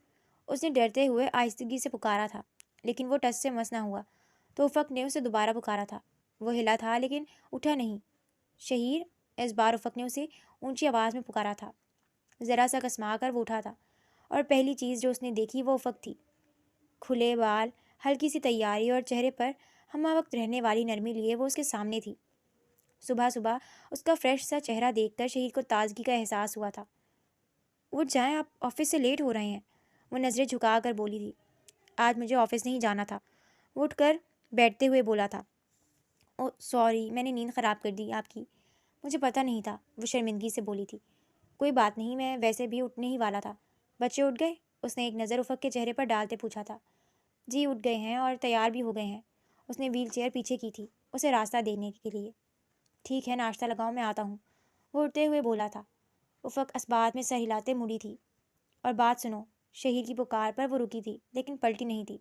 اس نے ڈرتے ہوئے آہستگی سے پکارا تھا، لیکن وہ ٹس سے مس نہ ہوا تو افق نے اسے دوبارہ پکارا تھا۔ وہ ہلا تھا لیکن اٹھا نہیں۔ شہیر، اس بار افق نے اسے اونچی آواز میں پکارا تھا۔ ذرا سا کسما کر وہ اٹھا تھا، اور پہلی چیز جو اس نے دیکھی وہ افق تھی۔ کھلے بال، ہلکی سی تیاری اور چہرے پر ہمہ وقت رہنے والی نرمی لیے وہ اس کے سامنے تھی۔ صبح صبح اس کا فریش سا چہرہ دیکھ کر شہیر کو تازگی کا احساس ہوا تھا۔ اٹھ جائیں، آپ آفس سے لیٹ ہو رہے ہیں، وہ نظریں جھکا کر بولی تھی۔ آج مجھے آفس نہیں جانا تھا، وہ اٹھ کر بیٹھتے ہوئے بولا تھا۔ او سوری، میں نے نیند خراب کر دی آپ کی، مجھے پتہ نہیں تھا، وہ شرمندگی سے بولی تھی۔ کوئی بات نہیں، میں ویسے بھی اٹھنے ہی والا تھا، بچے اٹھ گئے؟ اس نے ایک نظر افق کے چہرے پر ڈالتے پوچھا تھا۔ جی اٹھ گئے ہیں اور تیار بھی ہو گئے ہیں۔ اس نے ویل چیئر پیچھے کی تھی اسے راستہ دینے کے لیے۔ ٹھیک ہے ناشتہ لگاؤ، میں آتا ہوں، وہ اٹھتے ہوئے بولا تھا۔ افق اسبات میں سر ہلاتے مڑی تھی۔ اور بات سنو، شہیر کی پکار پر وہ رکی تھی لیکن پلٹی نہیں تھی۔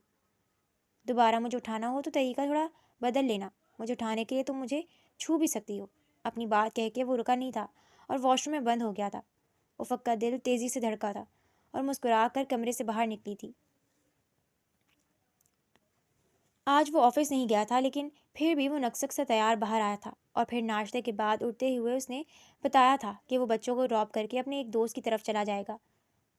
دوبارہ مجھے اٹھانا ہو تو طریقہ تھوڑا بدل لینا، مجھے اٹھانے کے لیے تم مجھے چھو بھی سکتی ہو۔ اپنی بات کہہ کے وہ رکا نہیں تھا اور واش روم میں بند ہو گیا تھا۔ افق کا دل تیزی سے دھڑکا تھا اور مسکرا کر کمرے سے باہر نکلی تھی۔ آج وہ آفس نہیں گیا تھا لیکن پھر بھی وہ نکسک سے تیار باہر آیا تھا، اور پھر ناشتے کے بعد اٹھتے ہوئے اس نے بتایا تھا کہ وہ بچوں کو ڈراپ کر کے اپنے ایک دوست کی طرف چلا جائے گا۔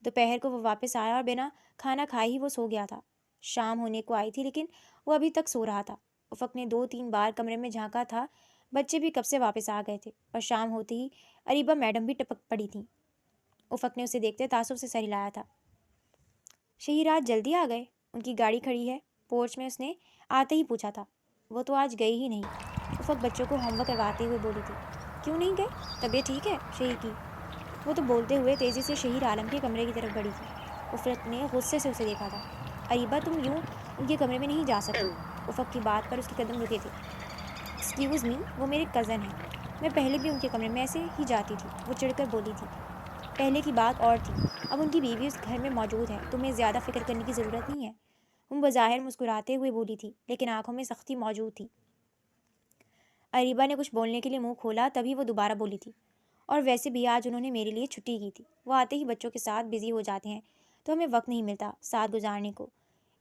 دوپہر کو وہ واپس آیا اور بنا کھانا کھائے ہی وہ سو گیا تھا۔ شام ہونے کو آئی تھی لیکن وہ ابھی تک سو رہا تھا۔ افق نے 2-3 بار کمرے میں جھانکا تھا، بچے بھی کب سے واپس آ گئے تھے اور شام ہوتے ہی اریبہ میڈم بھی ٹپک پڑی تھیں۔ افق نے اسے دیکھتے تعصب سے سر ہلایا تھا۔ شہیر آج جلدی آ گئے؟ ان کی گاڑی کھڑی ہے پورچ میں، اس نے آتے ہی پوچھا تھا۔ وہ تو آج گئی ہی نہیں، افق بچوں کو ہوم ورک کرواتے ہوئے بولی تھی۔ کیوں نہیں گئے؟ طبیعت ٹھیک ہے شہیر کی؟ وہ تو بولتے ہوئے تیزی سے شہیر عالم کے کمرے کی طرف بڑھی تھی۔ افق نے غصے سے اسے دیکھا تھا۔ اریبہ تم یوں ان کے کمرے میں نہیں جا سکتی۔ افق کی بات پر اس کے قدم رکے تھے۔ ایکسکیوز می، وہ میرے کزن ہیں، میں پہلے بھی ان کے کمرے میں ایسے ہی جاتی تھی، وہ چڑھ کر بولی تھی۔ پہلے کی بات اور تھی، اب ان کی بیوی اس گھر میں موجود ہے، تمہیں زیادہ فکر کرنے کی ضرورت نہیں ہے۔ وہ بظاہر مسکراتے ہوئے بولی تھی لیکن آنکھوں میں سختی موجود تھی۔ اریبہ نے کچھ بولنے کے لیے منہ کھولا، تبھی وہ دوبارہ بولی تھی۔ اور ویسے بھی آج انہوں نے میرے لیے چھٹی کی تھی، وہ آتے ہی بچوں کے ساتھ بزی ہو جاتے ہیں تو ہمیں وقت نہیں ملتا ساتھ گزارنے کو،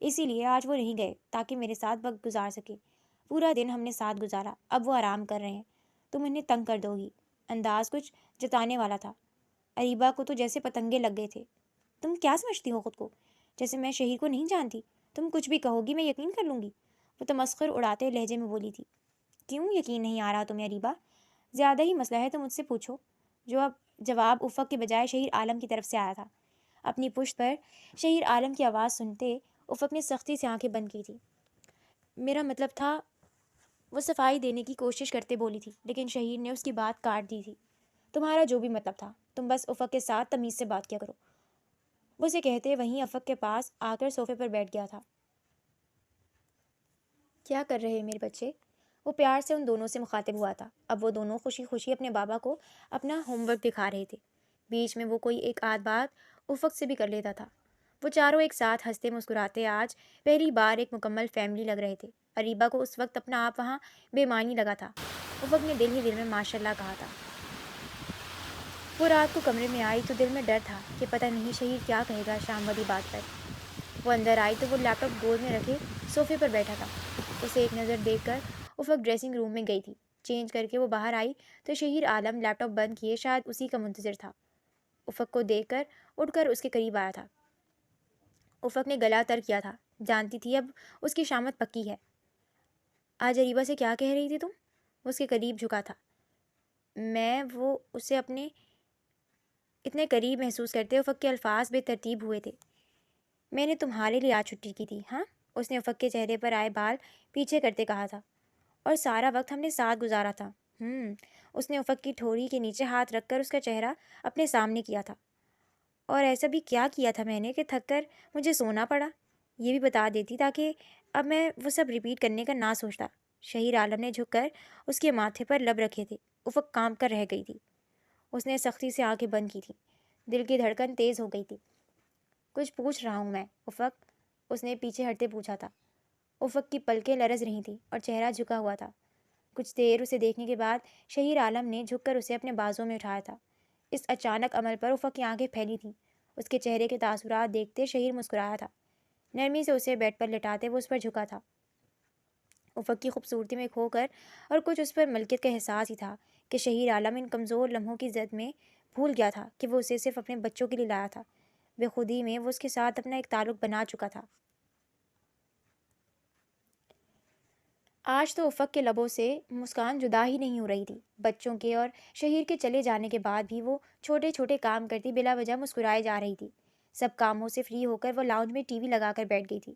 اسی لیے آج وہ نہیں گئے تاکہ میرے ساتھ وقت گزار سکے۔ پورا دن ہم نے ساتھ گزارا، اب وہ آرام کر رہے ہیں، تم انہیں تنگ کر دو گی۔ انداز کچھ جتانے والا تھا۔ اریبہ کو تو جیسے پتنگے لگ گئے تھے۔ تم کیا سمجھتی ہو خود کو؟ جیسے میں شہیر کو نہیں جانتی، تم کچھ بھی کہو گی میں یقین کر لوں گی، وہ تمسخر اڑاتے لہجے میں بولی تھی۔ کیوں یقین نہیں آ رہا تمہیں اریبہ؟ زیادہ ہی مسئلہ ہے تو مجھ سے پوچھو۔ جواب افق کے بجائے شہیر عالم کی طرف سے آیا تھا۔ اپنی پشت پر شہیر عالم کی آواز سنتے افق نے سختی سے آنکھیں بند کی تھی۔ میرا مطلب تھا، وہ صفائی دینے کی کوشش کرتے بولی تھی لیکن شہیر نے اس کی بات کاٹ دی تھی۔ تمہارا جو بھی مطلب تھا، تم بس افق کے ساتھ تمیز سے بات کیا کرو، وہ اسے کہتے وہیں افق کے پاس آ کر صوفے پر بیٹھ گیا تھا۔ کیا کر رہے میرے بچے؟ وہ پیار سے ان دونوں سے مخاطب ہوا تھا۔ اب وہ دونوں خوشی خوشی اپنے بابا کو اپنا ہوم ورک دکھا رہے تھے۔ بیچ میں وہ کوئی ایک آدھ بات افق سے بھی کر لیتا تھا۔ وہ چاروں ایک ساتھ ہنستے مسکراتے آج پہلی بار ایک مکمل فیملی لگ رہے تھے۔ اریبہ کو اس وقت اپنا آپ وہاں بے معنی لگا تھا۔ افق نے دل ہی دل میں ماشاء اللہ کہا تھا۔ وہ رات کو کمرے میں آئی تو دل میں ڈر تھا کہ پتہ نہیں شہیر کیا کہے گا شام والی بات پر۔ وہ اندر آئی تو وہ لیپ ٹاپ گود میں رکھے صوفے پر بیٹھا تھا۔ اسے ایک نظر دیکھ کر افق ڈریسنگ روم میں گئی تھی۔ چینج کر کے وہ باہر آئی تو شہیر عالم لیپ ٹاپ بند کیے شاید اسی کا منتظر تھا۔ افق کو دیکھ کر اٹھ کر اس کے قریب آیا تھا۔ افق نے گلا تر کیا تھا، جانتی تھی اب اس کی شامت پکی ہے۔ آج اریبہ سے کیا کہہ رہی تھی تم؟ وہ اس کے قریب جھکا تھا۔ وہ اسے اپنے اتنے قریب محسوس کرتے افق کے الفاظ بے ترتیب ہوئے تھے۔ میں نے تمہارے لیے آج چھٹی کی تھی، ہاں؟ اس نے افق کے چہرے پر آئے بال پیچھے کرتے کہا تھا۔ اور سارا وقت ہم نے ساتھ گزارا تھا۔ اس نے افق کی ٹھوڑی کے نیچے ہاتھ رکھ کر اس کا چہرہ اپنے سامنے کیا تھا۔ اور ایسا بھی کیا کیا تھا میں نے کہ تھک کر مجھے سونا پڑا؟ یہ بھی بتا دیتی تاکہ اب میں وہ سب ریپیٹ کرنے کا نہ سوچتا۔ شہیر عالم نے جھک کر اس کے ماتھے پر لب رکھے تھے۔ افق کانپ کر رہ گئی تھی۔ اس نے سختی سے آنکھیں بند کی تھیں، دل کی دھڑکن تیز ہو گئی تھی۔ کچھ پوچھ رہا ہوں میں افق، اس نے پیچھے ہٹتے پوچھا تھا۔ افق کی پلکیں لرز رہی تھیں اور چہرہ جھکا ہوا تھا۔ کچھ دیر اسے دیکھنے کے بعد شہیر عالم نے جھک کر اسے اپنے بازوں میں اٹھایا تھا۔ اس اچانک عمل پر افق کی آنکھیں پھیلی تھیں۔ اس کے چہرے کے تاثرات دیکھتے شہیر مسکرایا تھا۔ نرمی سے اسے بیڈ پر لٹاتے وہ اس پر جھکا تھا۔ افق کی خوبصورتی میں کھو کر اور کچھ اس پر ملکیت کا احساس ہی تھا کہ شہیر عالم ان کمزور لمحوں کی زد میں بھول گیا تھا کہ وہ اسے صرف اپنے بچوں کے لیے لایا تھا۔ بے خودی میں وہ اس کے ساتھ اپنا ایک تعلق بنا چکا تھا۔ آج تو افق کے لبوں سے مسکان جدا ہی نہیں ہو رہی تھی۔ بچوں کے اور شہیر کے چلے جانے کے بعد بھی وہ چھوٹے چھوٹے کام کرتی بلا وجہ مسکرائے جا رہی تھی۔ سب کاموں سے فری ہو کر وہ لاؤنج میں ٹی وی لگا کر بیٹھ گئی تھی،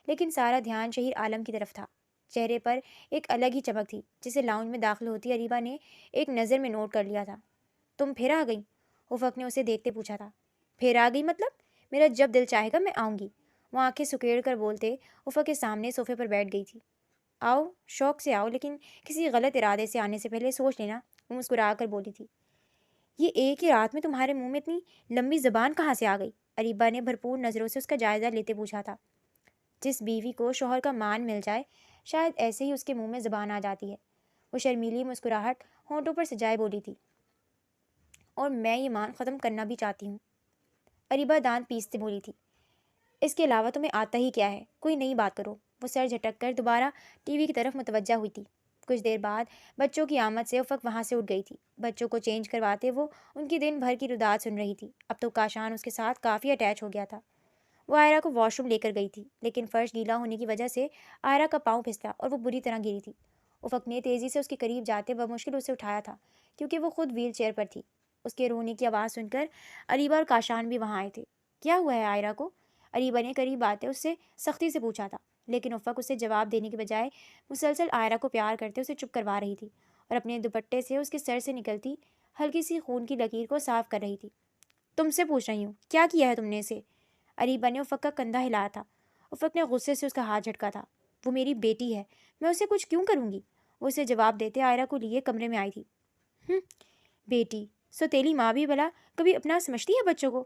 لیکن سارا دھیان شہیر عالم کی طرف تھا۔ چہرے پر ایک الگ ہی چمک تھی جسے لاؤنج میں داخل ہوتی اریبہ نے ایک نظر میں نوٹ کر لیا تھا۔ تم پھر آ گئی؟ افق نے اسے دیکھتے پوچھا تھا۔ پھر آ گئی مطلب؟ میرا جب دل چاہے گا میں آؤں گی۔ وہ آنکھیں سکیڑ کر بولتے افق کے سامنے صوفے پر بیٹھ گئی تھی۔ آؤ، شوق سے آؤ، لیکن کسی غلط ارادے سے آنے سے پہلے سوچ لینا، وہ مسکرا کر بولی تھی۔ یہ ایک ہی رات میں تمہارے منہ میں اتنی لمبی زبان کہاں سے آ گئی؟ اریبہ نے بھرپور نظروں سے اس کا جائزہ لیتے پوچھا تھا۔ جس بیوی کو شوہر کا مان مل جائے شاید ایسے ہی اس کے منہ میں زبان آ جاتی ہے، وہ شرمیلی مسکراہٹ ہونٹوں پر سجائے بولی تھی۔ اور میں یہ مان ختم کرنا بھی چاہتی ہوں، اریبہ دانت پیستے بولی تھی۔ اس کے علاوہ تمہیں آتا ہی کیا ہے؟ کوئی نئی بات کرو۔ وہ سر جھٹک کر دوبارہ ٹی وی کی طرف متوجہ ہوئی تھی۔ کچھ دیر بعد بچوں کی آمد سے افق وہاں سے اٹھ گئی تھی۔ بچوں کو چینج کرواتے وہ ان کی دن بھر کی رداد سن رہی تھی۔ اب تو کاشان اس کے ساتھ کافی اٹیچ ہو گیا تھا۔ وہ آئرہ کو واش روم لے کر گئی تھی، لیکن فرش گیلا ہونے کی وجہ سے آئرہ کا پاؤں پھسلا اور وہ بری طرح گری تھی۔ افق نے تیزی سے اس کے قریب جاتے بمشکل اسے اٹھایا تھا، کیونکہ وہ خود ویل چیئر پر تھی۔ اس کے رونے کی آواز سن کر اریبہ اور کاشان بھی وہاں آئے تھے۔ کیا ہوا ہے آئرہ کو؟ اریبہ نے قریب آتے اس سے سختی سے پوچھا تھا، لیکن افق اسے جواب دینے کے بجائے مسلسل آئرہ کو پیار کرتے اسے چپ کروا رہی تھی اور اپنے دوپٹے سے اس کے سر سے نکلتی ہلکی سی خون کی لکیر کو صاف کر رہی تھی۔ تم سے پوچھ رہی ہوں، کیا کیا ہے تم نے اسے؟ اریبہ نے افق کا کندھا ہلایا تھا۔ افق نے غصے سے اس کا ہاتھ جھٹکا تھا۔ وہ میری بیٹی ہے، میں اسے کچھ کیوں کروں گی؟ وہ اسے جواب دیتے آئرہ کو لیے کمرے میں آئی تھی۔ بیٹی سوتیلی ماں بھی بھلا کبھی اپنا سمجھتی ہے بچوں کو؟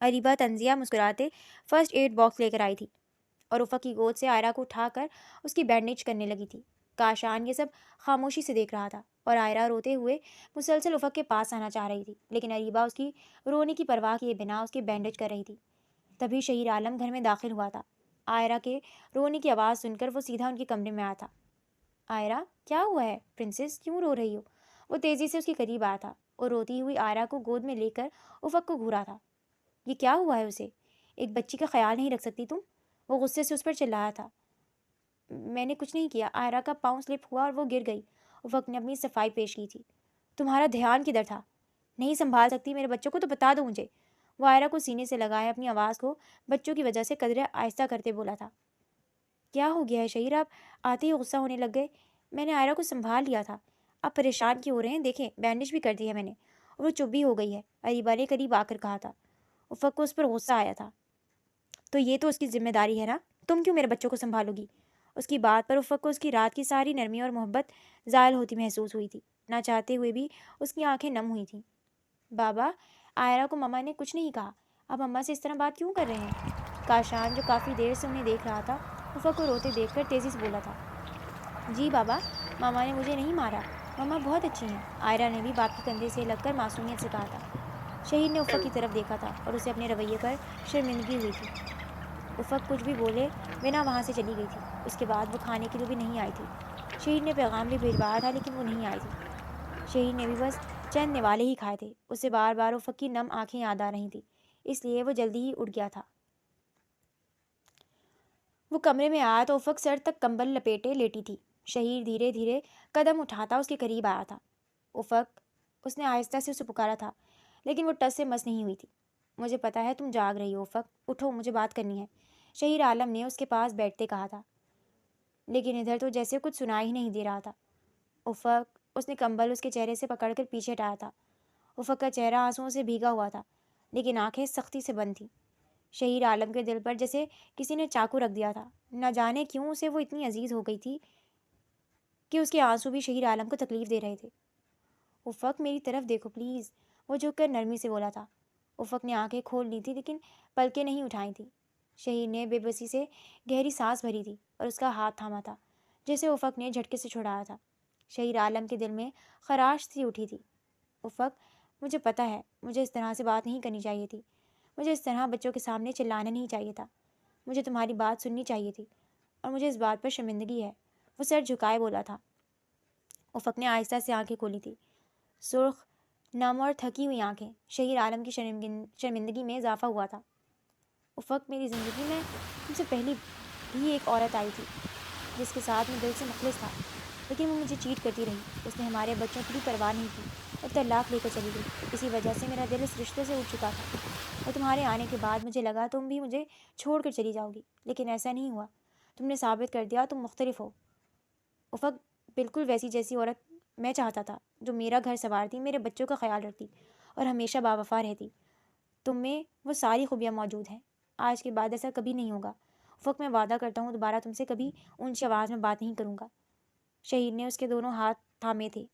اریبہ طنزیہ مسکراتے فرسٹ ایڈ باکس لے کر آئی تھی اور افق کی گود سے آئرہ کو اٹھا کر اس کی بینڈیج کرنے لگی تھی۔ کاشان یہ سب خاموشی سے دیکھ رہا تھا اور آئرہ روتے ہوئے مسلسل افق کے پاس آنا چاہ رہی تھی، لیکن اریبہ اس کی رونے کی پرواہ کیے بنا اس کی بینڈیج کر رہی تھی۔ تبھی شہیر عالم گھر میں داخل ہوا تھا۔ آئرہ کے رونے کی آواز سن کر وہ سیدھا ان کے کمرے میں آیا تھا۔ آئرہ، کیا ہوا ہے پرنسس؟ کیوں رو رہی ہو؟ وہ تیزی سے اس کے قریب آیا تھا اور روتی ہوئی آئرہ کو گود میں لے کر افق کو گھورا تھا۔ یہ کیا ہوا ہے اسے؟ ایک بچی کا خیال نہیں رکھ سکتی تم؟ وہ غصے سے اس پر چلایا تھا۔ میں نے کچھ نہیں کیا۔ آئرہ کا پاؤں سلپ ہوا اور وہ گر گئی۔ افق نے اپنی صفائی پیش کی تھی۔ تمہارا دھیان کدھر تھا؟ نہیں سنبھال سکتی میرے بچوں کو تو بتا دو مجھے۔ وہ آئرہ کو سینے سے لگائے اپنی آواز کو بچوں کی وجہ سے قدرے آہستہ کرتے بولا تھا۔ کیا ہو گیا ہے شہیر؟ آپ آتے ہی غصہ ہونے لگ گئے۔ میں نے آئرہ کو سنبھال لیا تھا، آپ پریشان کیوں ہو رہے ہیں؟ دیکھیں بینڈیج بھی کر دی ہے میں نے، اور وہ چپ بھی ہو گئی ہے، اریبہ نے قریب آ کر کہا تھا۔ افق کو اس پر غصہ آیا تھا۔ تو یہ تو اس کی ذمہ داری ہے نا، تم کیوں میرے بچوں کو سنبھالو گی؟ اس کی بات پر افق کو اس کی رات کی ساری نرمی اور محبت زائل ہوتی محسوس ہوئی تھی۔ نہ چاہتے ہوئے بھی اس کی آنکھیں نم ہوئی تھیں۔ بابا، آئرہ کو ماما نے کچھ نہیں کہا، آپ اماں سے اس طرح بات کیوں کر رہے ہیں؟ کاشان جو کافی دیر سے انہیں دیکھ رہا تھا افق کو روتے دیکھ کر تیزی سے بولا تھا۔ جی بابا، ماما نے مجھے نہیں مارا، ماما بہت اچھی ہیں، آئرہ نے بھی باپ کے کندھے سے لگ کر معصومیت سے کہا تھا۔ شہید نے افق کی طرف دیکھا تھا اور اسے اپنے رویے پر شرمندگی ہوئی تھی۔ افق کچھ بھی بولے بنا وہاں سے چلی گئی تھی۔ اس کے بعد وہ کھانے کے لیے بھی نہیں آئی تھی۔ شہید نے پیغام بھی بھیجوایا تھا لیکن وہ نہیں آئی تھی۔ شہید نے بھی بس چند نوالے ہی کھائے تھے۔ اسے بار بار افق کی نم آنکھیں یاد آ رہی تھیں، اس لیے وہ جلدی ہی اٹھ گیا تھا۔ وہ کمرے میں آیا تو افق سر تک کمبل لپیٹے لیٹی تھی۔ شہید دھیرے دھیرے قدم اٹھاتا اس کے قریب آیا تھا۔ افق، اس نے آہستہ سے اسے پکارا تھا، لیکن وہ ٹس سے مس نہیں ہوئی تھی۔ مجھے پتا ہے تم جاگ رہی ہو افق، اٹھو مجھے بات کرنی ہے، شہیر عالم نے اس کے پاس بیٹھتے کہا تھا، لیکن ادھر تو جیسے کچھ سنائی ہی نہیں دے رہا تھا۔ افق، اس نے کمبل اس کے چہرے سے پکڑ کر پیچھے ہٹایا تھا۔ افق کا چہرہ آنسوؤں سے بھیگا ہوا تھا، لیکن آنکھیں سختی سے بند تھیں۔ شہیر عالم کے دل پر جیسے کسی نے چاقو رکھ دیا تھا۔ نہ جانے کیوں اسے وہ اتنی عزیز ہو گئی تھی کہ اس کے آنسو بھی شہیر عالم کو تکلیف دے رہے تھے۔ افق، میری طرف دیکھو پلیز، وہ جھک کر نرمی سے بولا تھا۔ افق نے آنکھیں کھول لی تھی لیکن پلکیں نہیں اٹھائی تھیں۔ شہید نے بے بسی سے گہری سانس بھری تھی اور اس کا ہاتھ تھاما تھا جسے افق نے جھٹکے سے چھڑایا تھا۔ شہیر عالم کے دل میں خراش سی اٹھی تھی۔ افق، مجھے پتہ ہے مجھے اس طرح سے بات نہیں کرنی چاہیے تھی، مجھے اس طرح بچوں کے سامنے چلانا نہیں چاہیے تھا، مجھے تمہاری بات سننی چاہیے تھی، اور مجھے اس بات پر شرمندگی ہے، وہ سر جھکائے بولا تھا۔ افق نے آہستہ سے آنکھیں کھولی تھی، سرخ، نم اور تھکی ہوئی آنکھیں۔ شہیر عالم کی شرمندگی میں اضافہ ہوا تھا۔ افق، میری زندگی میں تم سے پہلی بھی ایک عورت آئی تھی جس کے ساتھ میں دل سے مخلص تھا، لیکن وہ مجھے چیٹ کرتی رہی، اس نے ہمارے بچوں کی بھی پرواہ نہیں کی اور طلاق لے کر چلی گئی۔ اسی وجہ سے میرا دل اس رشتے سے اٹھ چکا تھا، اور تمہارے آنے کے بعد مجھے لگا تم بھی مجھے چھوڑ کر چلی جاؤ گی، لیکن ایسا نہیں ہوا، تم نے ثابت کر دیا تم مختلف ہو۔ افق، بالکل ویسی جیسی عورت میں چاہتا تھا، جو میرا گھر سنوارتی، میرے بچوں کا خیال رکھتی اور ہمیشہ باوفا رہتی۔ تم میں وہ ساری خوبیاں موجود ہیں۔ آج کے بعد ایسا کبھی نہیں ہوگا۔ افق، میں وعدہ کرتا ہوں دوبارہ تم سے کبھی اونچی آواز میں بات نہیں کروں گا۔ شہید نے اس کے دونوں ہاتھ تھامے تھے۔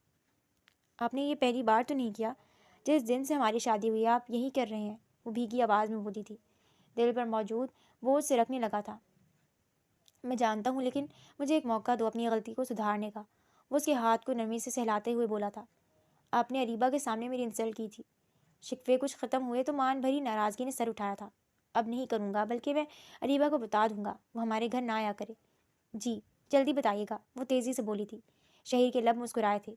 آپ نے یہ پہلی بار تو نہیں کیا؟ جس دن سے ہماری شادی ہوئی آپ یہی کر رہے ہیں، وہ بھیگی آواز میں بولی تھی۔ دل پر موجود بوجھ سے رکھنے لگا تھا۔ میں جانتا ہوں، لیکن مجھے ایک موقع دو اپنی غلطی کو سدھارنے کا۔ وہ اس کے ہاتھ کو نرمی سے سہلاتے ہوئے بولا تھا۔ آپ نے اریبہ کے سامنے میری انسلٹ کی تھی۔ شکوے کچھ ختم ہوئے تو مان بھری ناراضگی نے سر اٹھایا تھا۔ اب نہیں کروں گا، بلکہ میں اریبہ کو بتا دوں گا وہ ہمارے گھر نہ آیا کرے۔ جی جلدی بتائیے گا، وہ تیزی سے بولی تھی۔ شہیر کے لب مسکرائے تھے۔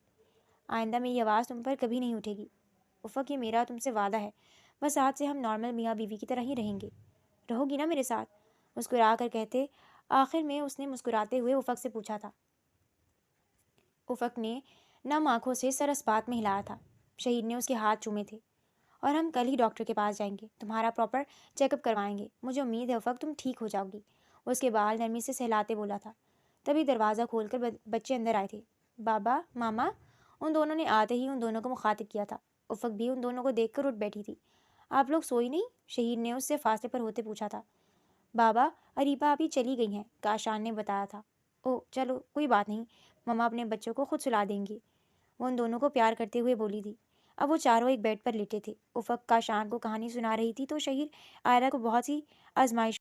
آئندہ میری آواز تم پر کبھی نہیں اٹھے گی افق، یہ میرا تم سے وعدہ ہے۔ بس آج سے ہم نارمل میاں بیوی کی طرح ہی رہیں گے۔ رہو گی نا میرے ساتھ؟ مسکرا کر کہتے آخر میں اس نے مسکراتے ہوئے افق سے پوچھا تھا۔ افق نے نم آنکھوں سے سر اس بات میں ہلایا تھا۔ شہید نے اس کے ہاتھ چومے تھے۔ اور ہم کل ہی ڈاکٹر کے پاس جائیں گے، تمہارا پراپر چیک اپ کروائیں گے۔ مجھے امید ہے افق تم ٹھیک ہو جاؤ گی۔ وہ اس کے بال نرمی سے سہلاتے بولا تھا۔ تبھی دروازہ کھول کر بچے اندر آئے تھے۔ بابا، ماما، ان دونوں نے آتے ہی ان دونوں کو مخاطب کیا تھا۔ افق بھی ان دونوں کو دیکھ کر اٹھ بیٹھی تھی۔ آپ لوگ سوئی نہیں؟ شہید نے اس سے فاصلے پر ہوتے پوچھا تھا۔ بابا، اریبہ ابھی چلی گئی ہیں، کاشان نے بتایا تھا۔ او چلو کوئی بات نہیں، مما اپنے بچوں کو خود سلا دیں گی، وہ ان دونوں کو پیار کرتے ہوئے بولی تھی۔ اب وہ چاروں ایک بیڈ پر لیٹے تھے۔ افق کاشان کو کہانی سنا رہی تھی تو شہیر آئرہ کو بہت سی آزمائشوں